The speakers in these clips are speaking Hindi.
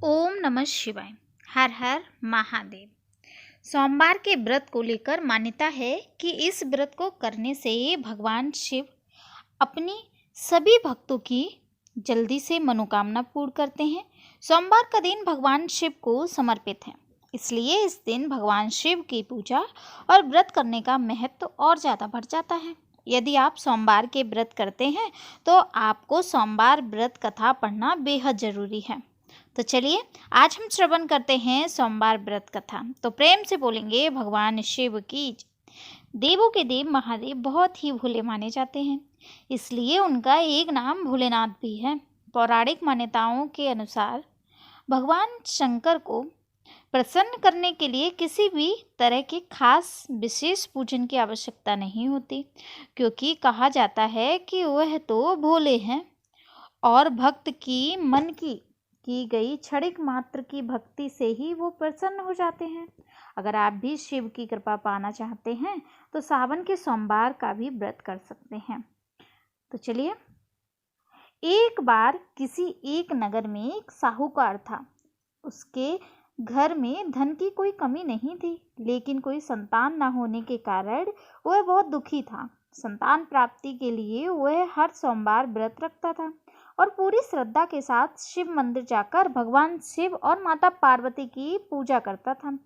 ओम नमः शिवाय। हर हर महादेव। सोमवार के व्रत को लेकर मान्यता है कि इस व्रत को करने से भगवान शिव अपनी सभी भक्तों की जल्दी से मनोकामना पूर्ण करते हैं। सोमवार का दिन भगवान शिव को समर्पित है, इसलिए इस दिन भगवान शिव की पूजा और व्रत करने का महत्व और ज़्यादा बढ़ जाता है। यदि आप सोमवार के व्रत करते हैं तो आपको सोमवार व्रत कथा पढ़ना बेहद ज़रूरी है। तो चलिए आज हम श्रवण करते हैं सोमवार व्रत कथा। तो प्रेम से बोलेंगे भगवान शिव की जय। देवों के देव महादेव बहुत ही भोले माने जाते हैं, इसलिए उनका एक नाम भोलेनाथ भी है। पौराणिक मान्यताओं के अनुसार भगवान शंकर को प्रसन्न करने के लिए किसी भी तरह के खास विशेष पूजन की आवश्यकता नहीं होती, क्योंकि कहा जाता है कि वह तो भोले हैं और भक्त की मन की गई क्षणिक मात्र की भक्ति से ही वो प्रसन्न हो जाते हैं। अगर आप भी शिव की कृपा पाना चाहते हैं तो सावन के सोमवार का भी व्रत कर सकते हैं। तो चलिए, एक बार किसी एक नगर में एक साहूकार था। उसके घर में धन की कोई कमी नहीं थी, लेकिन कोई संतान न होने के कारण वह बहुत दुखी था। संतान प्राप्ति के लिए वह हर सोमवार व्रत रखता था और पूरी श्रद्धा के साथ शिव मंदिर जाकर भगवान शिव और माता पार्वती की पूजा करता था।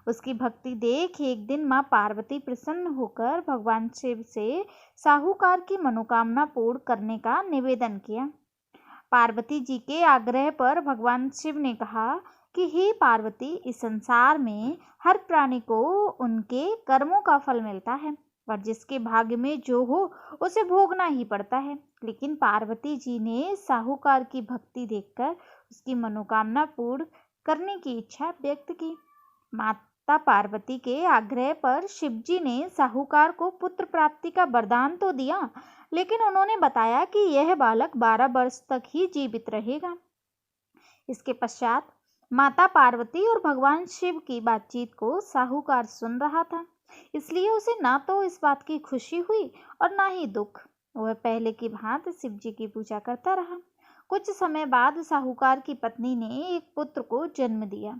उसकी भक्ति देख एक दिन माँ पार्वती प्रसन्न होकर भगवान शिव से साहूकार की मनोकामना पूर्ण करने का निवेदन किया। पार्वती जी के आग्रह पर भगवान शिव ने कहा कि हे पार्वती, इस संसार में हर प्राणी को उनके कर्मों का फल मिलता है और जिसके भाग्य में जो हो उसे भोगना ही पड़ता है। लेकिन पार्वती जी ने साहूकार की भक्ति देखकर उसकी मनोकामना पूर्ण करने की इच्छा व्यक्त की। माता पार्वती के आग्रह पर शिवजी ने साहूकार को पुत्र प्राप्ति का वरदान तो दिया, लेकिन उन्होंने बताया कि यह बालक 12 वर्ष तक ही जीवित रहेगा। इसके पश्चात माता पार्वती और भगवान शिव की बातचीत को साहूकार सुन रहा था, इसलिए उसे ना तो इस बात की खुशी हुई और ना ही दुख। वह पहले की भांति शिव जी की पूजा करता रहा। कुछ समय बाद साहूकार की पत्नी ने एक पुत्र को जन्म दिया।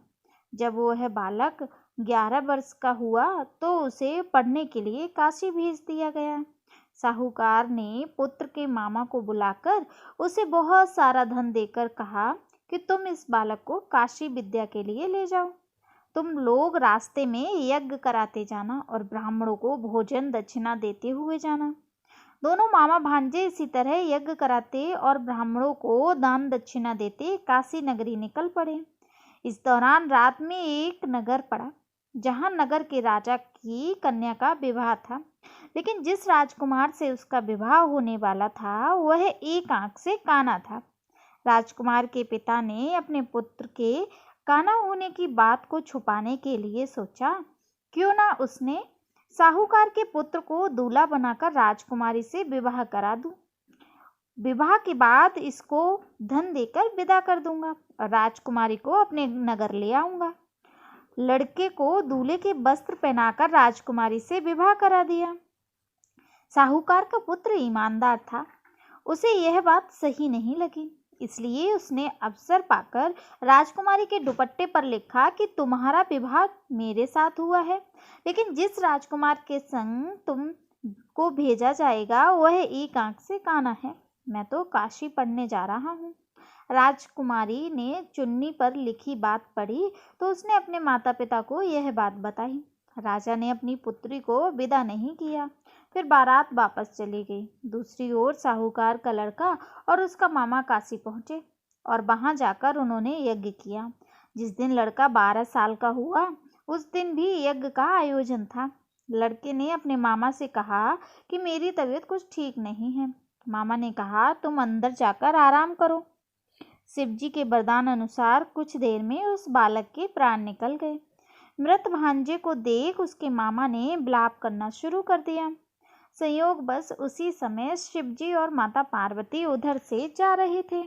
जब वह बालक 11 वर्ष का हुआ तो उसे पढ़ने के लिए काशी भेज दिया गया। साहूकार ने पुत्र के मामा को बुलाकर उसे बहुत सारा धन देकर कहा कि तुम इस बालक को काशी विद्या के लिए ले जाओ। तुम लोग रास्ते में यज्ञ कराते जाना और ब्राह्मणों को भोजन दक्षिणा देते हुए जाना। दोनों मामा भांजे इसी तरह यज्ञ कराते और ब्राह्मणों को दान दक्षिणा देते काशी नगरी निकल पड़े। इस दौरान रात में एक नगर पड़ा, जहां नगर के राजा की कन्या का विवाह था। लेकिन जिस राजकुमार से उसका विवाह होने वाला था वह एक आंख से काना था। राजकुमार के पिता ने अपने पुत्र के काना होने की बात को छुपाने के लिए सोचा, क्यों ना उसने साहूकार के पुत्र को दूल्हा बनाकर राजकुमारी से विवाह करा दूं। विवाह के बाद इसको धन देकर विदा कर दूंगा और राजकुमारी को अपने नगर ले आऊंगा। लड़के को दूल्हे के वस्त्र पहनाकर राजकुमारी से विवाह करा दिया। साहूकार का पुत्र ईमानदार था, उसे यह बात सही नहीं लगी, इसलिए उसने अवसर पाकर राजकुमारी के दुपट्टे पर लिखा कि तुम्हारा विवाह मेरे साथ हुआ है, लेकिन जिस राजकुमार के संग तुम को भेजा जाएगा वह एक आंख से काना है। मैं तो काशी पढ़ने जा रहा हूँ। राजकुमारी ने चुन्नी पर लिखी बात पढ़ी तो उसने अपने माता पिता को यह बात बताई। राजा ने अपनी पुत्री को विदा नहीं किया, फिर बारात वापस चली गई। दूसरी ओर साहूकार का लड़का और उसका मामा काशी पहुंचे और वहां जाकर उन्होंने यज्ञ किया। जिस दिन लड़का 12 साल का हुआ उस दिन भी यज्ञ का आयोजन था। लड़के ने अपने मामा से कहा कि मेरी तबीयत कुछ ठीक नहीं है। मामा ने कहा तुम अंदर जाकर आराम करो। शिवजी के वरदान अनुसार कुछ देर में उस बालक के प्राण निकल गए। मृत भांजे को देख उसके मामा ने विलाप करना शुरू कर दिया। संयोग बस उसी समय शिवजी और माता पार्वती उधर से जा रहे थे।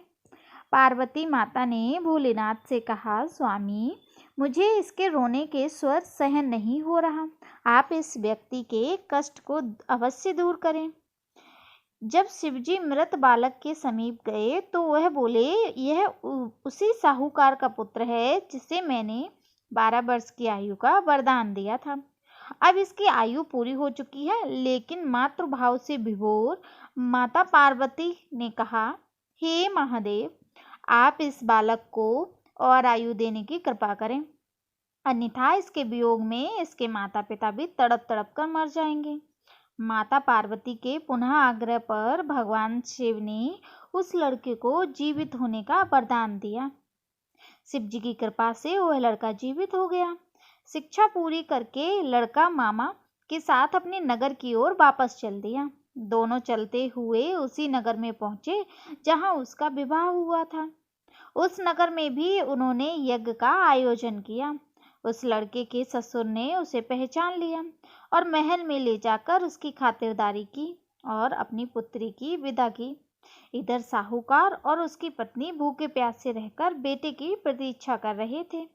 पार्वती माता ने भोलेनाथ से कहा, स्वामी, मुझे इसके रोने के स्वर सहन नहीं हो रहा, आप इस व्यक्ति के कष्ट को अवश्य दूर करें। जब शिवजी मृत बालक के समीप गए तो वह बोले, यह उसी साहूकार का पुत्र है जिसे मैंने 12 वर्ष की आयु का वरदान दिया था। अब इसकी आयु पूरी हो चुकी है। लेकिन मातृभाव से विभोर माता पार्वती ने कहा, हे महादेव, आप इस बालक को और आयु देने की कृपा करें, अन्यथा इसके वियोग में इसके माता पिता भी तड़प तड़प कर मर जाएंगे। माता पार्वती के पुनः आग्रह पर भगवान शिव ने उस लड़के को जीवित होने का वरदान दिया। शिव जी की कृपा से वह लड़का जीवित हो गया। शिक्षा पूरी करके लड़का मामा के साथ अपने नगर की ओर वापस चल दिया। दोनों चलते हुए उसी नगर में पहुंचे जहां उसका विवाह हुआ था। उस नगर में भी उन्होंने यज्ञ का आयोजन किया। उस लड़के के ससुर ने उसे पहचान लिया और महल में ले जाकर उसकी खातिरदारी की और अपनी पुत्री की विदा की। इधर साहूकार और उसकी पत्नी भूखे प्यासे रहकर बेटे की प्रतीक्षा कर रहे थे।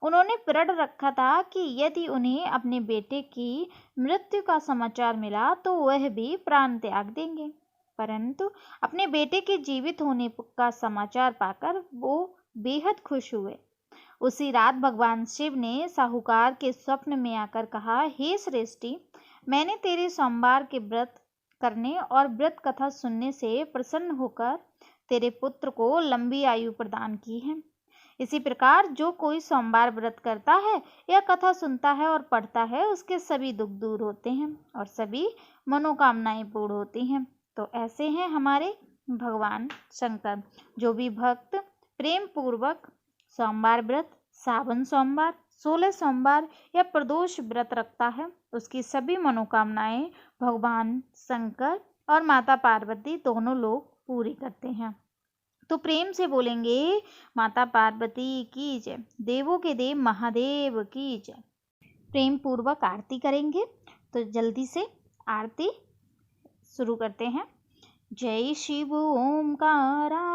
उन्होंने प्रण रखा था कि यदि उन्हें अपने बेटे की मृत्यु का समाचार मिला तो वह भी प्राण त्याग देंगे। परंतु अपने बेटे के जीवित होने का समाचार पाकर वो बेहद खुश हुए। उसी रात भगवान शिव ने साहूकार के स्वप्न में आकर कहा, हे श्रेष्ठी, मैंने तेरे सोमवार के व्रत करने और व्रत कथा सुनने से प्रसन्न होकर तेरे पुत्र को लंबी आयु प्रदान की है। इसी प्रकार जो कोई सोमवार व्रत करता है या कथा सुनता है और पढ़ता है, उसके सभी दुख दूर होते हैं और सभी मनोकामनाएं पूर्ण होती हैं। तो ऐसे हैं हमारे भगवान शंकर। जो भी भक्त प्रेम पूर्वक सोमवार व्रत, सावन सोमवार, 16 सोमवार या प्रदोष व्रत रखता है, उसकी सभी मनोकामनाएं भगवान शंकर और माता पार्वती दोनों लोग पूरी करते हैं। तो प्रेम से बोलेंगे, माता पार्वती की जय, देवों के देव महादेव की जय। प्रेम पूर्वक आरती करेंगे। तो जल्दी से आरती शुरू करते हैं। जय शिव ओंकारा,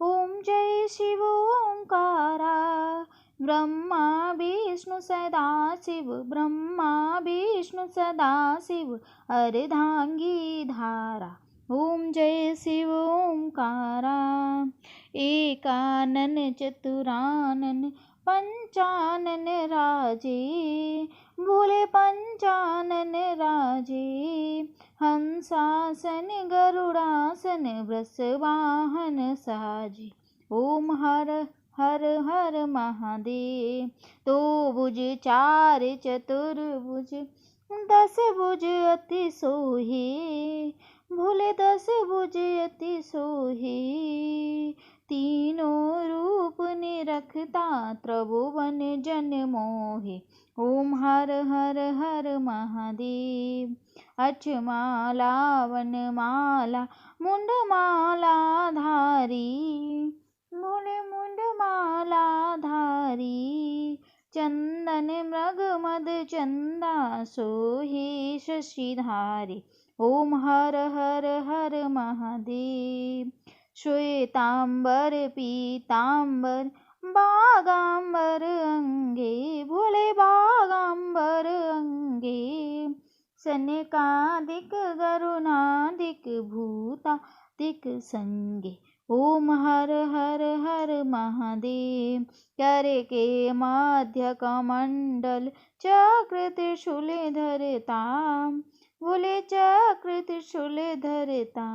ओम जय शिव ओंकारा, ब्रह्मा विष्णु सदा शिव, ब्रह्मा विष्णु सदा शिव, अर्धांगी धारा, ओम जय शिव ओंकारा। एकानन चतुरानन पंचानन राजे, भोले पंचानन राजे, हंसासन गरुड़ासन वृषवाहन साजे, ओम हर हर हर महादेव। तो भुज चार चतुर्भुज, 10 भुज अति सोहे, भोले 10 भुज अति सोहे, तीनों रूप निरखता त्रिभुवन जन मोहे, ओम हर हर हर महादेव। अक्षमाला वनमाला मुंडमाला धारी, भोले मुंडमाला धारी, चंदन मृग मद चंदा सोहे शशिधारी, ओम हर हर हर महादेव। श्वेतांबर पीतांबर बागांबर अंगे, भोले बागांबर अंगे, सनकादिक गरुणादिक भूतादिक संगे, ओम हर हर हर महादेव। कर के मध्य कमंडल चक्र त्रिशूल धरता, भोले चक्र त्रिशूल धरता,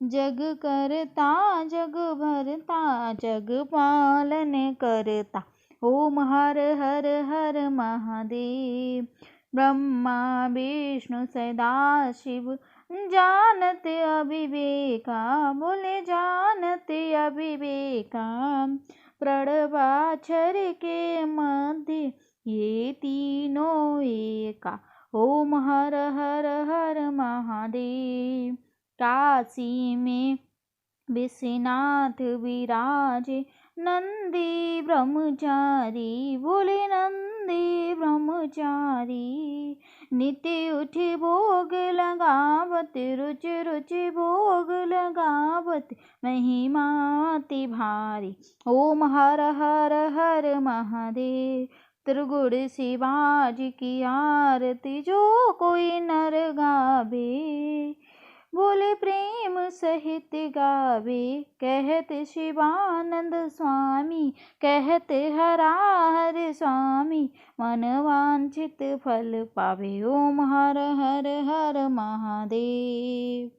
जग करता जग भरता, जग पालन करता, ओम हर हर हर महादेव। ब्रह्मा विष्णु सदा शिव, जानत अविवेका, बोले जानत अविवेका, प्रणवाक्षर के मध्य ये तीनों एका, ओम हर हर हर महादेव। काशी में विश्वनाथ विराजे, नंदी ब्रह्मचारी, बोले नंदी ब्रह्मचारी, नित्य उठे भोग लगावत, रुच रुच भोग लगावत, महिमा अति भारी, ओम हर हर हर महादेव। त्रिगुण शिवाजी की आरती जो कोई नर गावे, बोले प्रेम सहित गावे, कहते शिवानंद स्वामी, कहते हरा हर स्वामी, मन वांछित फल पावे। ओम हर हर हर महादेव।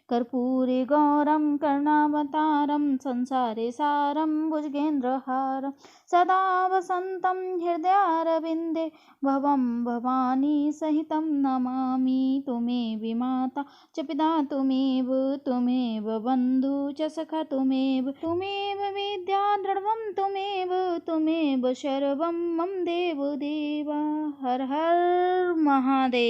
कर्पूरे गौरम करुणावतारम, संसारे सारम भुजगेन्द्रहारम, सदा वसन्तं हृदयारविन्दे, भवं भवानी सहितं नमामि। त्वमेव माता च पिता त्वमेव बन्धु च सखा त्वमेव विद्या द्रढवं त्वमेव सर्वं मम देव देवा। हर हर महादेव।